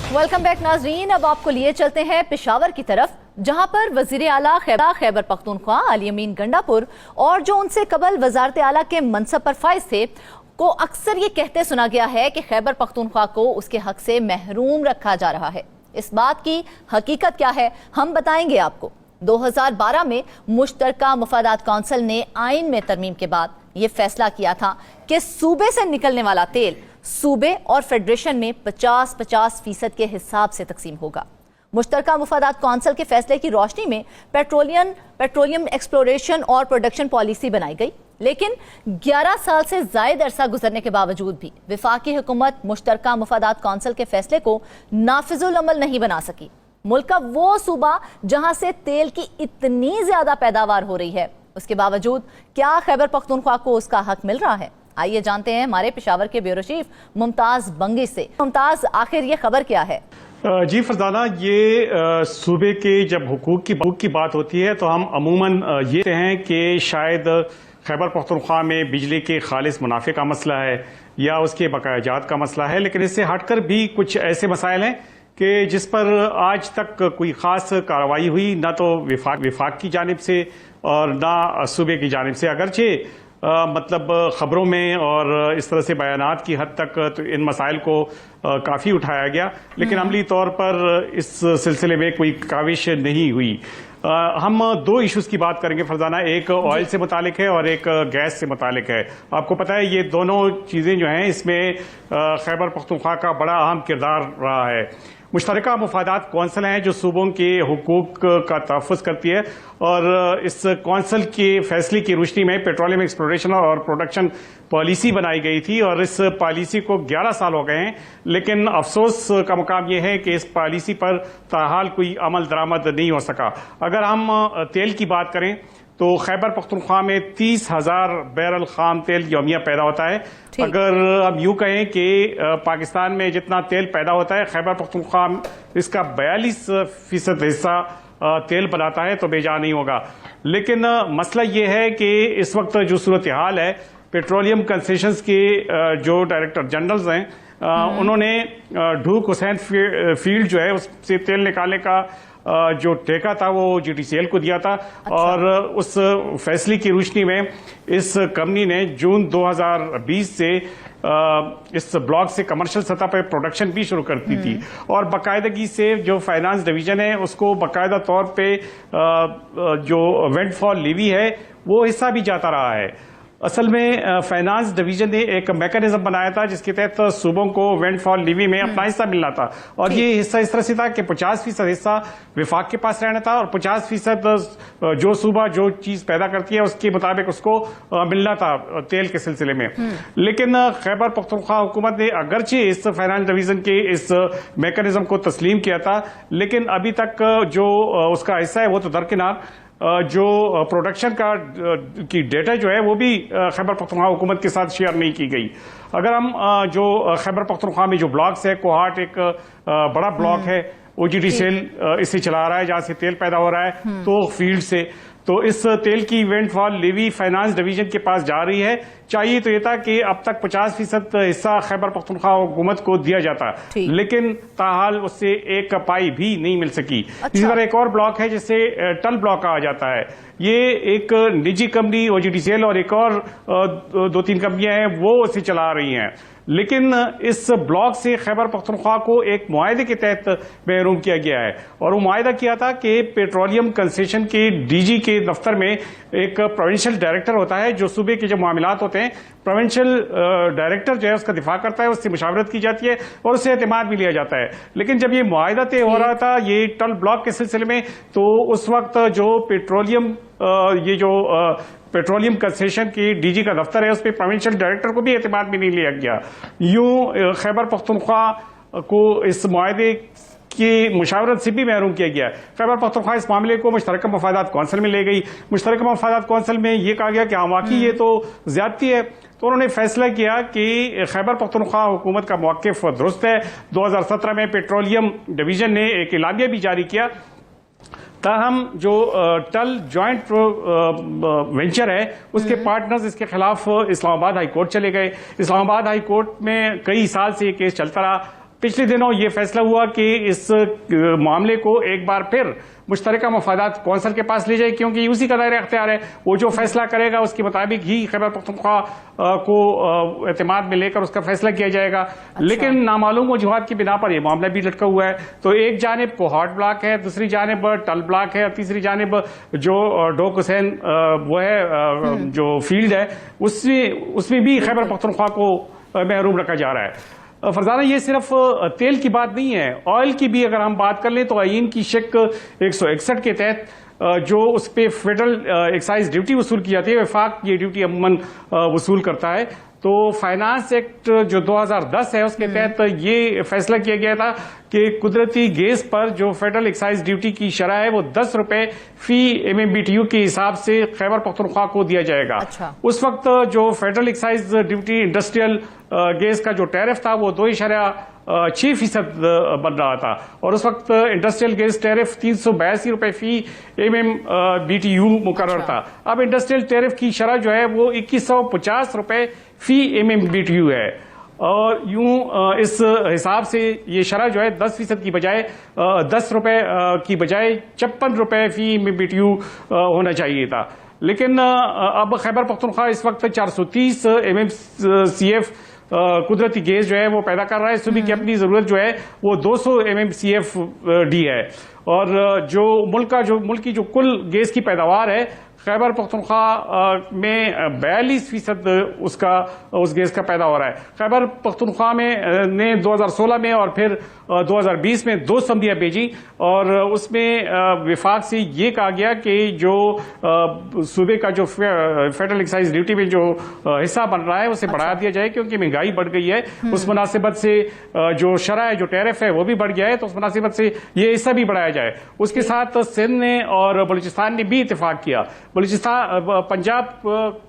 Welcome back नाजरीन। अब आपको लिए चलते हैं पेशावर की तरफ, जहां पर वजीर आला खैबर पख्तूनख्वा अली अमीन गंडापुर और जो उनसे कबल वजारत आला के मनसब पर फाइज थे को अक्सर ये कहते सुना गया है कि खैबर पख्तूनख्वा को उसके हक से महरूम रखा जा रहा है। इस बात की हकीकत क्या है हम बताएंगे आपको। 2012 में मुश्तरका मुफादात कौंसिल ने आइन में तरमीम के बाद ये फैसला किया था कि सूबे से निकलने वाला तेल सूबे और फेडरेशन में 50-50% के हिसाब से तकसीम होगा। मुश्तरका मुफादात कौंसिल के फैसले की रोशनी में पेट्रोलियम एक्सप्लोरेशन और प्रोडक्शन पॉलिसी बनाई गई, लेकिन 11 साल से ज्यादा अरसा गुजरने के बावजूद भी वफाकी हुकूमत मुश्तरका मुफादात कौंसिल के फैसले को नाफिजुल अमल नहीं बना सकी। मुल्क का वो सूबा जहां से तेल की इतनी ज्यादा पैदावार हो रही है, उसके बावजूद क्या खैबर पख्तूनख्वा को उसका हक मिल रहा है? आइए जानते हैं हमारे पेशावर के ब्यूरो चीफ मुमताज बंगी से। मुमताज, आखिर ये खबर क्या है? जी फरजाना, ये सूबे के जब हुकूक की बात होती है तो हम अमूमन ये कहते हैं कि शायद खैबर पख्तूनख्वा में बिजली के खालिस मुनाफे का मसला है या उसके बकायाजात का मसला है, लेकिन इससे हटकर भी कुछ ऐसे मसाइल हैं कि जिस पर आज तक कोई खास कार्रवाई हुई ना तो विफाक की जानिब से और ना सूबे की जानिब से। अगरचे मतलब खबरों में और इस तरह से बयानात की हद तक तो इन मसाइल को काफ़ी उठाया गया, लेकिन अमली तौर पर इस सिलसिले में कोई काविश नहीं हुई। हम दो इश्यूज की बात करेंगे फरजाना, एक ऑयल से मुतालिक है और एक गैस से मुतालिक है। आपको पता है ये दोनों चीज़ें जो हैं इसमें खैबर पख्तूनख्वा का बड़ा अहम किरदार रहा है। मुश्तरका मुफादात कौंसिल हैं जो सूबों के हुकूक का तहफ़्फ़ुज़ करती है और इस कौंसिल के फैसले की रोशनी में पेट्रोलियम एक्सप्लोरेशन और प्रोडक्शन पॉलिसी बनाई गई थी और इस पॉलिसी को 11 साल हो गए हैं, लेकिन अफसोस का मुकाम यह है कि इस पॉलिसी पर ताहाल कोई अमल दरामद नहीं हो सका। अगर हम तेल की बात करें तो खैबर पख्तूनख्वा में 30,000 बैरल खाम तेल यौमिया पैदा होता है। अगर हम यूं कहें कि पाकिस्तान में जितना तेल पैदा होता है खैबर पख्तूनख्वा इसका 42% हिस्सा तेल बनाता है, तो बेजा नहीं होगा। लेकिन मसला ये है कि इस वक्त जो सूरत हाल है, पेट्रोलियम कंसेशंस के जो डायरेक्टर जनरल्स हैं उन्होंने ढूक हुसैन फील्ड जो है उससे तेल निकालने का जो ठेका था वो GTCL को दिया था। अच्छा। और उस फैसले की रोशनी में इस कंपनी ने जून 2020 से इस ब्लॉक से कमर्शियल सतह पर प्रोडक्शन भी शुरू कर दी थी और बाकायदगी से जो फाइनेंस डिवीजन है उसको बाकायदा तौर पे जो वेंटफॉल लीवी है वो हिस्सा भी जाता रहा है। असल में फाइनेंस डिवीजन ने एक मैकेनिज्म बनाया था जिसके तहत सूबों को वेंटफॉल लीवी में अपना हिस्सा मिलना था और ये हिस्सा इस तरह से था कि 50% हिस्सा विफाक के पास रहना था और 50% जो सूबा जो चीज पैदा करती है उसके मुताबिक उसको मिलना था तेल के सिलसिले में। लेकिन खैबर पख्तूनख्वा हुकूमत ने अगरचे इस फाइनेंस डिवीजन के इस मैकेनिज्म को तस्लीम किया था, लेकिन अभी तक जो उसका हिस्सा है वो तो दरकिनार, जो प्रोडक्शन का की डेटा जो है वो भी खैबर पख्तूनख्वा हुकूमत के साथ शेयर नहीं की गई। अगर हम जो खैबर पख्तूनख्वा में जो ब्लॉक्स है, कोहाट एक बड़ा ब्लॉक है, OGTCL इसे चला रहा है जहां से तेल पैदा हो रहा है तो फील्ड से, तो इस तेल की वेंटफॉल लीवी फाइनेंस डिवीजन के पास जा रही है। चाहिए तो ये था कि अब तक 50% हिस्सा खैबर पख्तूनख्वा हुकूमत को दिया जाता, लेकिन ताहाल उससे एक पाई भी नहीं मिल सकी। इसी तरह एक और ब्लॉक है जिसे टल ब्लॉक कहा जाता है, ये एक निजी कंपनी OGTCL और एक और 2-3 कंपनियां हैं वो उसे चला रही हैं, लेकिन इस ब्लॉक से खैबर पख्तूनख्वा को एक मुआहदे के तहत महरूम किया गया है और वो मुआहदा किया था कि पेट्रोलियम कंसेशन के DG के दफ्तर में एक प्रोविंशियल डायरेक्टर होता है जो सूबे के जो मामलात होते हैं, प्रोविंशियल डायरेक्टर जो है उसका दिफा करता है, उससे मुशावरत की जाती है और उससे एतमाद भी लिया जाता है। लेकिन जब ये मुआहदा तय हो रहा था ये टल ब्लॉक के सिलसिले में, तो उस वक्त जो पेट्रोलियम कंसेशन की DG का दफ्तर है उस पर प्रोविंशियल डायरेक्टर को भी एतमाद में नहीं लिया गया। यूं खैबर पख्तूनख्वा को इस मुआहदे की मुशावरत से भी महरूम किया गया। खैबर पख्तूनख्वा इस मामले को मुश्तरका मुफादात कौंसिल में ले गई। मुश्तरका मुफादात कौंसिल में ये कहा गया कि हाँ वाकई ये तो ज्यादती है, तो उन्होंने फैसला किया कि खैबर पख्तूनख्वा हुकूमत का मौक़िफ़ दुरुस्त है। 2017 में पेट्रोलियम डिवीजन ने एक इलामिया भी जारी किया, ताहम जो टल जॉइंट वेंचर है उसके पार्टनर्स इसके खिलाफ इस्लामाबाद हाई कोर्ट चले गए। इस्लामाबाद हाई कोर्ट में कई साल से ये केस चलता रहा पिछले दिनों ये फैसला हुआ कि इस मामले को एक बार फिर मुश्तरका मफादात कौंसिल के पास ले जाए, क्योंकि उसी का दायरा अख्तियार है। वो जो फैसला करेगा उसके मुताबिक ही खैबर पख्तूनख्वा को एतमाद में लेकर उसका फैसला किया जाएगा। अच्छा। लेकिन नामालूम वजूहात की बिना पर यह मामला भी लटका हुआ है। तो एक जानिब कोहाट ब्लॉक है, दूसरी जानिब टल ब्लॉक है, तीसरी जानिब जो डोक हुसैन वो है जो फील्ड है, उसमें भी खैबर पख्तूनख्वा को महरूम रखा जा रहा है। फरजाना, ये सिर्फ तेल की बात नहीं है, ऑयल की भी अगर हम बात कर लें तो आईन की शिक 161 के तहत जो उस पर फेडरल एक्साइज ड्यूटी वसूल की जाती है, वफाक ये ड्यूटी अमूमन वसूल करता है। तो फाइनेंस एक्ट जो 2010 है उसके तहत ये फैसला किया गया था कि कुदरती गैस पर जो फेडरल एक्साइज ड्यूटी की शरह है वो 10 रुपए फी MMBTU के हिसाब से खैबर पख्तूनख्वा को दिया जाएगा। अच्छा। उस वक्त जो federal excise duty industrial gas का जो टैरिफ था वो 2.6% बन रहा था, और उस वक्त इंडस्ट्रियल गैस टैरिफ 382 रुपए फी MMBTU मुकर्रर था। अब इंडस्ट्रियल टैरिफ की शरह जो है वो 2150 रुपए फी MMBTU है, और यूं इस हिसाब से ये शरह जो है 10% की बजाय 10 रुपए की बजाय 56 रुपए फी MMBTU होना चाहिए था। लेकिन अब खैबर पख्तूनख्वा इस वक्त 430 MMCF कुदरती गैस जो है वो पैदा कर रहा है। सुबह की अपनी जरूरत जो है वो 200 MMCFD है, और जो मुल्क की जो कुल गैस की पैदावार है खैबर पख्तूनख्वा में 42% उस गैस का पैदा हो रहा है। खैबर पख्तूनख्वा में ने 2016 में और फिर 2020 में 2 समझियां भेजी, और उसमें विफाक से ये कहा गया कि जो सूबे का जो फेडरल एक्साइज ड्यूटी में जो हिस्सा बन रहा है उसे बढ़ा दिया जाए, क्योंकि महंगाई बढ़ गई है। उस मुनासिबत से जो शरह है, जो टैरिफ है वो भी बढ़ गया है, तो उस मुनासिबत से ये हिस्सा भी बढ़ाया जाए। उसके साथ सिंध ने और बलूचिस्तान ने भी इत्तेफाक किया। बलूचिस्तान पंजाब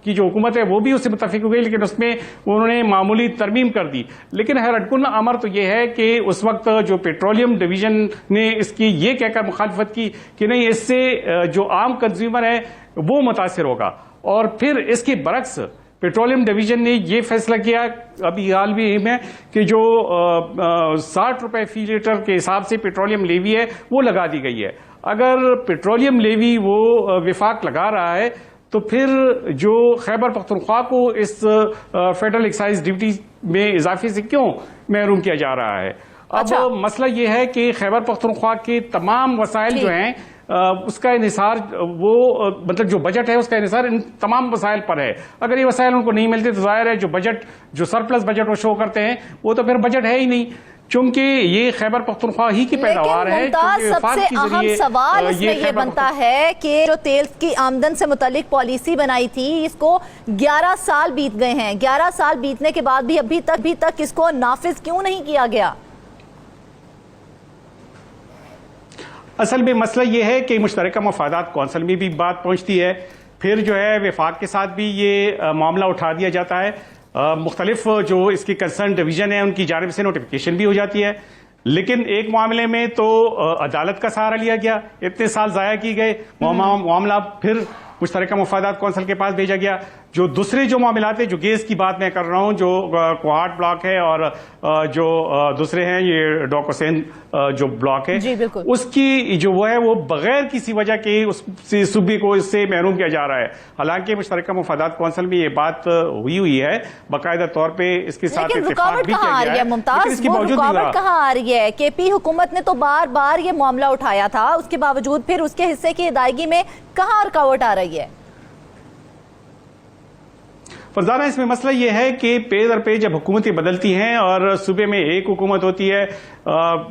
की जो हुकूमत है वो भी उससे मुत्तफिक हो गई, लेकिन उसमें उन्होंने मामूली तरमीम कर दी। लेकिन हैरतकुन अमर तो यह है कि उस वक्त जो पेट्रोलियम डिवीजन ने इसकी ये कहकर मुखालफत की कि नहीं, इससे जो आम कंज्यूमर है वो मुतासिर होगा, और फिर इसके बरक्स पेट्रोलियम डिवीजन ने यह फैसला किया अभी हाल में कि जो 60 रुपए फी लीटर के हिसाब से पेट्रोलियम लेवी है वो लगा दी गई है। अगर पेट्रोलियम लेवी वो विफाक लगा रहा है तो फिर जो खैबर पख्तूनख्वा को इस फेडरल एक्साइज ड्यूटी में इजाफे से क्यों महरूम किया जा रहा है? अब मसला यह है कि खैबर पख्तूनख्वा के तमाम वसाइल जो हैं उसका इन्हिसार वो मतलब जो बजट है उसका इन्हिसार इन तमाम वसाइल पर है। अगर ये वसाइल उनको नहीं मिलते तो जाहिर है जो सरप्लस बजट वो शो करते हैं वो तो फिर बजट है ही नहीं, चूंकि ये खैबर पख्तूनख्वा ही की पैदावार है। सबसे अहम सवाल इसमें ये बनता है कि जो तेल की आमदन से मुतालिक पॉलिसी बनाई थी इसको 11 साल बीत गए हैं। 11 साल बीतने के बाद भी अभी तक इसको नाफिज क्यों नहीं किया गया? असल में मसला यह है कि मुश्तरका मफादात कौंसिल में भी बात पहुंचती है, फिर जो है विफाक के साथ भी ये मामला उठा दिया जाता है। मुख्तलिफ जो इसकी कंसर्न डिवीजन है उनकी जानिब से नोटिफिकेशन भी हो जाती है, लेकिन एक मामले में तो अदालत का सहारा लिया गया, इतने साल जाया किए गए, मामला फिर मुश्तरका मफादात कौंसिल के पास भेजा गया। जो दूसरे जो मामलात है, जो गैस की बात मैं कर रहा हूं, जो कोहाट ब्लॉक है और जो दूसरे हैं ये डॉक हुसैन जो ब्लॉक है, उसकी जो वो है वो बगैर किसी वजह के उस सूबे को इससे महरूम किया जा रहा है। हालांकि मुश्तरका मफादात कौंसिल में ये बात हुई है, बाकायदा तौर पे इसके साथ इत्तेफाक भी किया गया है, लेकिन इसकी रुकावट कहाँ आ रही है? केपी हुकूमत ने तो बार बार ये मामला उठाया था, उसके बावजूद फिर उसके हिस्से की अदायगी में कहाँ रुकावट आ रही है? फरजाना, इसमें मसला यह है कि पे दर पे जब हुकूमतें बदलती हैं और सूबे में एक हुकूमत होती है,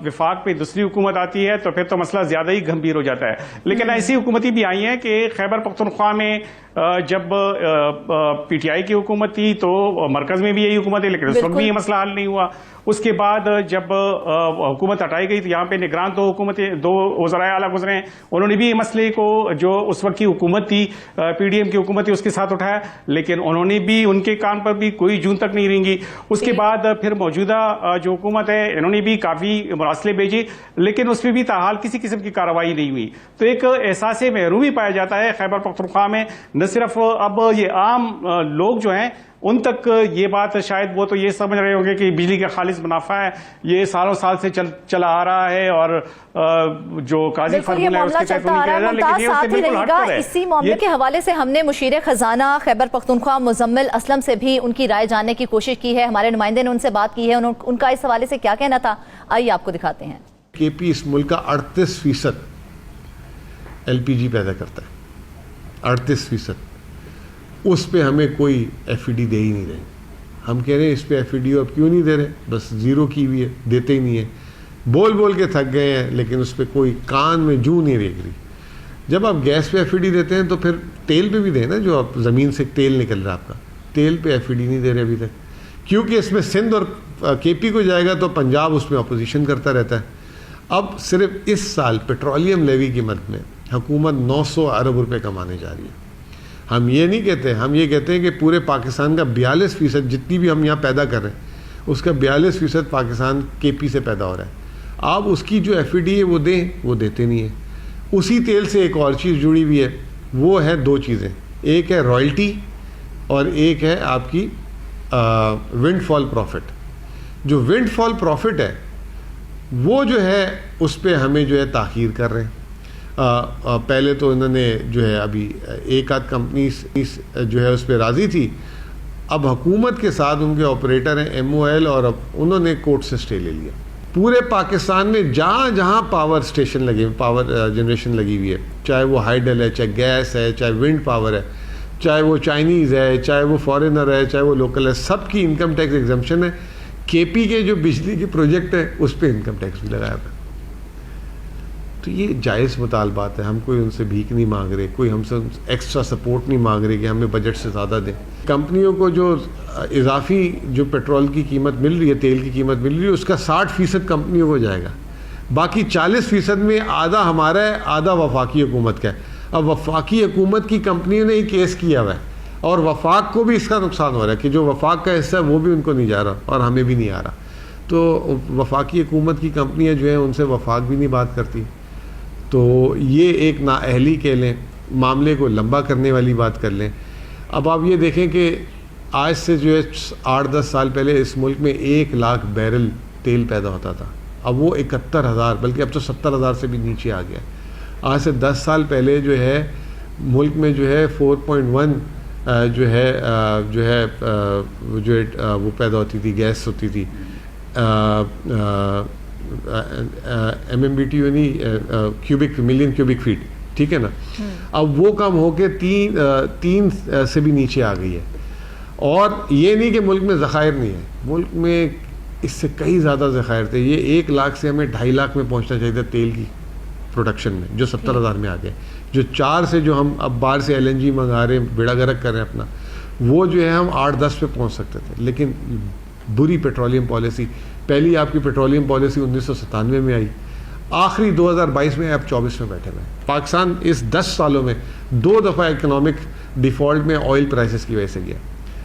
विफाक पे दूसरी हुकूमत आती है, तो फिर तो मसला ज्यादा ही गंभीर हो जाता है। लेकिन ऐसी हुकूमतें भी आई हैं कि खैबर पख्तूनख्वा में जब PTI की हुकूमत थी तो मरकज में भी यही हुकूमत है, लेकिन उस वक्त भी ये मसला हल नहीं हुआ। उसके बाद जब हुकूमत हटाई गई तो यहाँ पे निगरान दो वज़राए आला गुजरे हैं, उन्होंने भी मसले को जो उस वक्त की हुकूमत थी PDM की हुकूमत थी उसके साथ उठाया, लेकिन उन्होंने भी उनके कान पर भी कोई जून तक नहीं रेंगी। उसके बाद फिर मौजूदा जो हुकूमत है इन्होंने भी काफी मरासले भेजे, लेकिन उसमें भी ताहाल किसी किस्म की कार्रवाई नहीं हुई। तो एक एहसास महरूमी पाया जाता है खैबर पख्तूनख्वा में। न सिर्फ अब ये आम लोग जो हैं उन तक ये बात शायद वो तो ये समझ रहे होंगे कि बिजली का खालिस मुनाफा है, ये सालों साल से चला आ रहा है और जो काजी फार्मूला है उसके तहत नहीं किया जा रहा, लेकिन ये उससे बिल्कुल हटकर है। इसी मामले के हवाले से हमने मुशीर खजाना खैबर पख्तूनख्वा मुजम्मिल असलम से भी उनकी राय जानने की कोशिश की है। हमारे नुमाइंदे ने उनसे बात की है, उनका इस हवाले से क्या कहना था, आइए आपको दिखाते हैं। केपी इस मुल्क का 38% LPG पैदा करता है, 38%। उस पे हमें कोई FED दे ही नहीं रहे। हम कह रहे हैं इस पे FED अब क्यों नहीं दे रहे, बस जीरो की हुई है, देते ही नहीं है। बोल बोल के थक गए हैं, लेकिन उस पर कोई कान में जू नहीं रेंग रही। जब आप गैस पे FED देते हैं तो फिर तेल पे भी दें ना, जो आप ज़मीन से तेल निकल रहा है आपका, तेल पे FED नहीं दे रहे अभी तक, क्योंकि इसमें सिंध और KP को जाएगा तो पंजाब उसमें अपोजिशन करता रहता है। अब सिर्फ इस साल पेट्रोलियम लेवी की मद में हुकूमत 900 अरब रुपए कमाने जा रही है। हम ये नहीं कहते, हम ये कहते हैं कि पूरे पाकिस्तान का 42% जितनी भी हम यहाँ पैदा कर रहे हैं उसका 42% पाकिस्तान KP से पैदा हो रहा है। आप उसकी जो FED है वो दें, वो देते नहीं है। उसी तेल से एक और चीज़ जुड़ी हुई है, वो है दो चीज़ें, एक है रॉयल्टी और एक है आपकी विंडफॉल प्रॉफिट। जो विंडफॉल प्रॉफिट है वो जो है उस पर हमें जो है ताख़ीर कर रहे हैं। पहले तो इन्होंने जो है अभी एक आध कंपनी जो है उस पर राज़ी थी, अब हुकूमत के साथ उनके ऑपरेटर हैं MOL और अब उन्होंने कोर्ट से स्टे ले लिया। पूरे पाकिस्तान में जहाँ जहाँ पावर स्टेशन लगे, पावर जनरेशन लगी हुई है, चाहे वो हाइडल है, चाहे गैस है, चाहे विंड पावर है, चाहे वो चाइनीज़ है, चाहे वो फॉरेनर है, चाहे वो लोकल है, सबकी इनकम टैक्स एग्जम्पशन है। KP के जो बिजली के प्रोजेक्ट है उस पर इनकम टैक्स भी लगाया था। तो ये जायज़ मुतालबात है, हम कोई उनसे भीख नहीं मांग रहे, कोई हमसे एक्स्ट्रा सपोर्ट नहीं मांग रहे कि हमें बजट से ज़्यादा दें। कंपनियों को जो इजाफी जो पेट्रोल की कीमत मिल रही है, तेल की कीमत मिल रही है, उसका 60% कंपनियों को जाएगा, बाकी 40% में आधा हमारा है, आधा वफाकी हुकूमत का है। अब वफाकी हुकूमत की कंपनियों ने ही केस किया हुआ है और वफाक को भी इसका नुकसान हो रहा है कि जो वफाक का हिस्सा है वो भी उनको नहीं जा रहा और हमें भी नहीं आ रहा। तो वफाकी हुकूमत की कंपनियाँ जो हैं उनसे वफाक भी नहीं बात करती। तो ये एक नाअहली कह लें, मामले को लंबा करने वाली बात कर लें। अब आप ये देखें कि आज से जो है 8-10 साल पहले इस मुल्क में 1 लाख बैरल तेल पैदा होता था, अब वो 71,000 बल्कि अब तो 70,000 से भी नीचे आ गया। आज से 10 साल पहले जो है मुल्क में जो है 4.1 वो पैदा होती थी, गैस होती थी, MMBTU नहीं, मिलियन क्यूबिक फीट, ठीक है ना। अब वो कम होके 3 से भी नीचे आ गई है। और ये नहीं कि मुल्क में ज़खायर नहीं है, मुल्क में इससे कई ज़्यादा ज़खायर थे। ये 1 लाख से हमें 2.5 लाख में पहुंचना चाहिए था तेल की प्रोडक्शन में, जो 70,000 में आ गए। जो 4 से जो हम अब बाहर से LNG मंगा रहे हैं, बेड़ा गर्क कर रहे हैं अपना, वो जो है हम 8-10 पे पहुंच सकते थे। लेकिन बुरी पेट्रोलियम पॉलिसी, पहली आपकी पेट्रोलियम पॉलिसी 1997 में आई, आखिरी 2022 में, अब 24 में बैठे हुए हैं। पाकिस्तान इस 10 सालों में 2 दफ़ा इकोनॉमिक डिफ़ॉल्ट में ऑयल प्राइसेस की वजह से गया,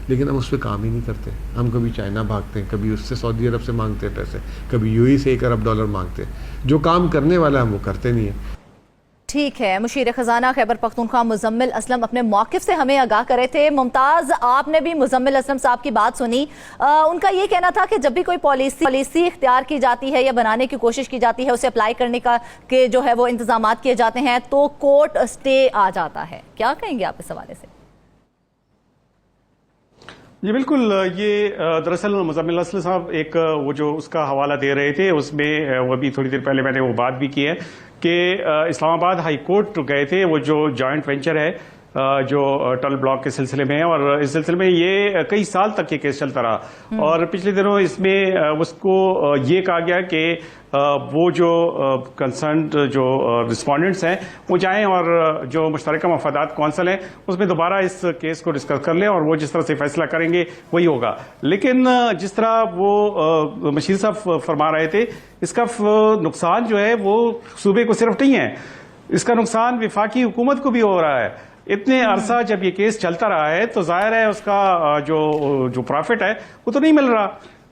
लेकिन हम उस पर काम ही नहीं करते। हम कभी चाइना भागते हैं, कभी उससे सऊदी अरब से मांगते हैं पैसे, कभी UAE से $1 अरब मांगते हैं। जो काम करने वाला है हम वो करते नहीं हैं। ठीक है, मुशीर खजाना खैबर पख्तूनख्वा मुजम्मिल असलम अपने मौक़िफ़ से हमें आगाह करे थे। मुमताज़, आपने भी मुजम्मिल असलम साहब की बात सुनी। उनका ये कहना था कि जब भी कोई पॉलिसी इख्तियार की जाती है या बनाने की कोशिश की जाती है, उसे अप्लाई करने का के जो है वो इंतजामात किए जाते हैं तो कोर्ट स्टे आ जाता है। क्या कहेंगे आप इस हवाले से? जी बिल्कुल, ये दरअसल मुजम्मिल असलम साहब एक वो जो उसका हवाला दे रहे थे उसमें वो भी थोड़ी देर पहले मैंने वो बात भी की है कि इस्लामाबाद हाई कोर्ट गए थे, वो जो जॉइंट वेंचर है जो टल ब्लॉक के सिलसिले में है, और इस सिलसिले में ये कई साल तक ये केस चलता रहा। और पिछले दिनों इसमें उसको ये कहा गया कि वो जो कंसर्न जो रिस्पोंडेंट्स हैं वो जाएं और जो मुश्तरका मफादात कौंसिल है उसमें दोबारा इस केस को डिस्कस कर लें और वो जिस तरह से फैसला करेंगे वही होगा। लेकिन जिस तरह वो मशीर साहब फरमा रहे थे, इसका नुकसान जो है वो सूबे को सिर्फ नहीं है, इसका नुकसान वफाकी हुकूमत को भी हो रहा है। इतने अरसा जब ये केस चलता रहा है तो जाहिर है उसका जो प्रॉफिट है वो तो नहीं मिल रहा।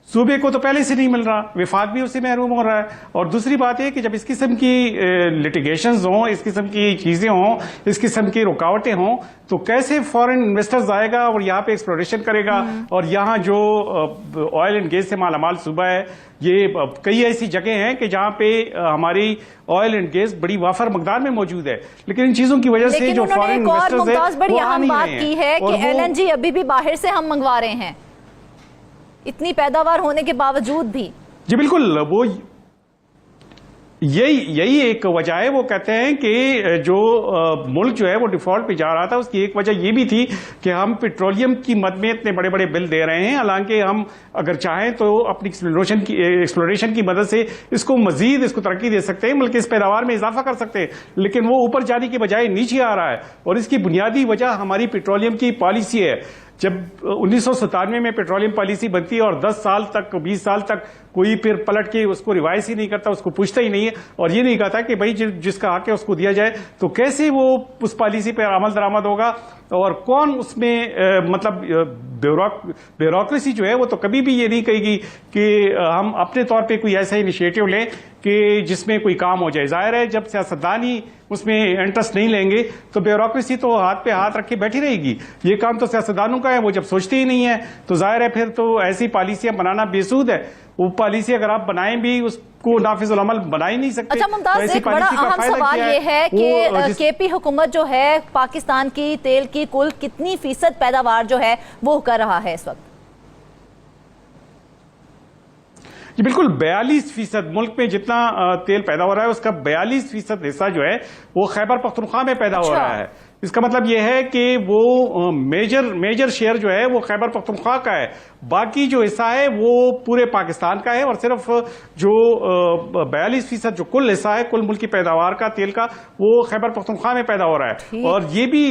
सूबे को तो पहले से नहीं मिल रहा, विफाक भी उससे महरूम हो रहा है। और दूसरी बात यह कि जब इस किस्म की लिटिगेशंस हों, इस किस्म की चीजें हों, इस किस्म की रुकावटें हों, तो कैसे फॉरेन इन्वेस्टर्स आएगा और यहाँ पे एक्सप्लोरेशन करेगा। और यहाँ जो ऑयल एंड गैस से मालामाल सूबा है, ये कई ऐसी जगह हैं कि जहाँ पे हमारी ऑयल एंड गैस बड़ी वाफर मकदार में मौजूद है, लेकिन इन चीजों की वजह से जो फॉरेन इन्वेस्टर्स है बड़ी वो आ अहम नहीं बात रहे की हैं। है कि एलएनजी अभी भी बाहर से हम मंगवा रहे हैं, इतनी पैदावार होने के बावजूद भी। जी बिल्कुल, वो यही एक वजह है। वो कहते हैं कि जो मुल्क जो है वो डिफॉल्ट पे जा रहा था, उसकी एक वजह ये भी थी कि हम पेट्रोलियम की मद में इतने बड़े बड़े बिल दे रहे हैं, हालांकि हम अगर चाहें तो अपनी एक्सप्लोरेशन की मदद से इसको तरक्की दे सकते हैं, बल्कि इस पैदावार में इजाफा कर सकते हैं, लेकिन वो ऊपर जाने की बजाय नीचे आ रहा है। और इसकी बुनियादी वजह हमारी पेट्रोलियम की पॉलिसी है। जब 1997 में पेट्रोलियम पॉलिसी बनती है और 10 साल तक 20 साल तक कोई फिर पलट के उसको रिवाइज ही नहीं करता, उसको पूछता ही नहीं है और ये नहीं कहता कि भाई जिसका हक है उसको दिया जाए, तो कैसे वो उस पॉलिसी पर अमल दरामद होगा और कौन उसमें मतलब ब्यूरोक्रेसी जो है वो तो कभी भी ये नहीं कहेगी कि हम अपने तौर पे कोई ऐसा इनिशिएटिव लें कि जिसमें कोई काम हो जाए। जाहिर है जब सियासतदान ही उसमें इंटरेस्ट नहीं लेंगे तो ब्यूरोक्रेसी तो हाथ पे हाथ रख के बैठी रहेगी। ये काम तो सियासतदानों का है, वो जब सोचते ही नहीं है तो जाहिर है फिर तो ऐसी पॉलिसियां बनाना बेसूद है। वो पॉलिसी अगर आप बनाएं भी उसको नाफिजुल अमल बना ही नहीं सकते। अच्छा मुमताज, तो एक बड़ा अहम सवाल ये है कि केपी हुकूमत जो है पाकिस्तान की तेल की कुल कितनी फीसद पैदावार जो है वो कर रहा है इस वक्त? जी बिल्कुल, 42% मुल्क में जितना तेल पैदा हो रहा है उसका 42% हिस्सा जो है वो खैबर पख्तूनख्वा में पैदा हो रहा है। इसका मतलब यह है कि वो मेजर शेयर जो है वो खैबर पख्तूनख्वा का है, बाकी जो हिस्सा है वो पूरे पाकिस्तान का है और सिर्फ जो 42% जो कुल हिस्सा है कुल मुल्क की पैदावार का तेल का वो खैबर पख्तूनख्वा में पैदा हो रहा है। और ये भी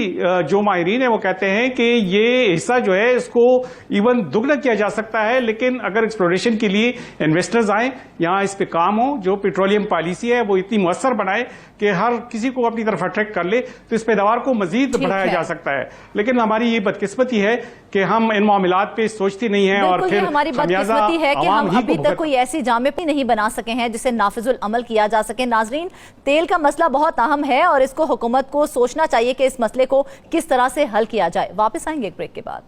जो माहिरीन है वो कहते हैं कि ये हिस्सा जो है इसको इवन दुगना किया जा सकता है, लेकिन अगर एक्सप्लोरेशन के लिए इन्वेस्टर्स आए, यहाँ इस पे काम हो, जो पेट्रोलियम पॉलिसी है वो इतनी मुअस्सर बनाए कि हर किसी को अपनी तरफ अट्रैक्ट कर ले, तो इस पैदावार को मजीद बढ़ाया जा सकता है। लेकिन हमारी ये बदकिस्मती है कि हम इन मामलात पे सोचते नहीं है और फिर हमारी बदकिस्मती है कि हम अभी तक कोई ऐसी जामे पे नहीं बना सके हैं जिसे नाफिजुल अमल किया जा सके। नाजरीन, तेल का मसला बहुत अहम है और इसको हुकूमत को सोचना चाहिए कि इस मसले को किस तरह से हल किया जाए। वापस आएंगे एक ब्रेक के बाद।